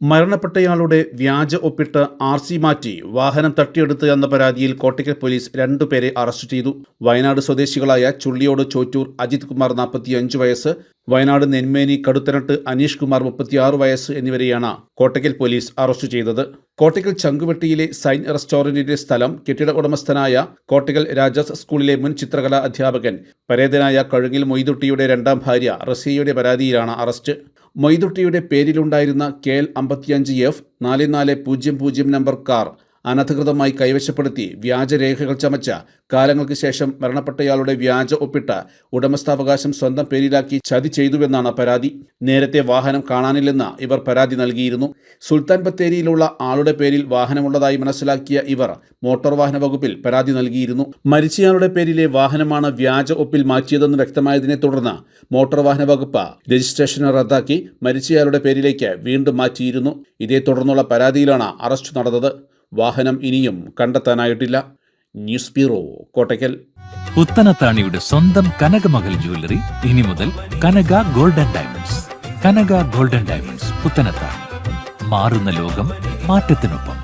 മരണപ്പെട്ടയാളുടെ വ്യാജ ഒപ്പിട്ട് RC മാറ്റി വാഹനം തട്ടിയെടുത്ത് എന്ന പരാതിയിൽ കോട്ടയ്ക്കൽ പോലീസ് 2 പേരെ അറസ്റ്റ് ചെയ്തു. വയനാട് സ്വദേശികളായ ചുള്ളിയോട് ചോറ്റൂർ അജിത് കുമാർ 45 വയസ്സ്, വയനാട് നെന്മേനി കടുത്തനട്ട് അനീഷ് കുമാർ 36 വയസ്സ് എന്നിവരെയാണ് കോട്ടയ്ക്കൽ പോലീസ് അറസ്റ്റ് ചെയ്തത്. കോട്ടയ്ക്കൽ ചങ്കുവെട്ടിയിലെ സൈൻ റെസ്റ്റോറന്റിന്റെ സ്ഥലം കെട്ടിട ഉടമസ്ഥനായ കോട്ടയ്ക്കൽ രാജാസ് സ്കൂളിലെ മുൻ ചിത്രകലാ അധ്യാപകൻ പരേതനായ കഴുങ്ങിൽ മൊയ്തുട്ടിയുടെ 2ാം ഭാര്യ റസിയയുടെ പരാതിയിലാണ് അറസ്റ്റ്. മൊയ്തുട്ടിയുടെ പേരിലുണ്ടായിരുന്ന KL 55F 4400 നമ്പർ കാർ അനധികൃതമായി കൈവശപ്പെടുത്തി വ്യാജരേഖകൾ ചമച്ച കാലങ്ങൾക്ക് ശേഷം മരണപ്പെട്ടയാളുടെ വ്യാജ ഒപ്പിട്ട് ഉടമസ്ഥാവകാശം സ്വന്തം പേരിലാക്കി ചതി ചെയ്തുവെന്നാണ് പരാതി. നേരത്തെ വാഹനം കാണാനില്ലെന്ന് ഇവർ പരാതി നൽകിയിരുന്നു. സുൽത്താൻ ബത്തേരിയിലുള്ള ആളുടെ പേരിൽ വാഹനമുള്ളതായി മനസ്സിലാക്കിയ ഇവർ മോട്ടോർ വാഹന വകുപ്പിൽ പരാതി നൽകിയിരുന്നു. മരിച്ചയാളുടെ പേരിലെ വാഹനമാണ് വ്യാജ ഒപ്പിൽ മാറ്റിയതെന്ന് വ്യക്തമായതിനെ തുടർന്ന് മോട്ടോർ വാഹന വകുപ്പ് രജിസ്ട്രേഷൻ റദ്ദാക്കി മരിച്ചയാളുടെ പേരിലേക്ക് വീണ്ടും മാറ്റിയിരുന്നു. ഇതേ തുടർന്നുള്ള പരാതിയിലാണ് അറസ്റ്റ് നടന്നത്. വാഹനം ഇനിയും കണ്ടെത്താനായിട്ടില്ല. News bureau, Kottakkal. പുത്തനത്താണിയുടെ സ്വന്തം കനകമകൽ ജ്വല്ലറി ഇനി മുതൽ Kanaka golden diamonds. Kanaka golden diamonds, പുത്തനത്താണി. മാറുന്ന ലോകം, മാറ്റത്തിനൊപ്പം.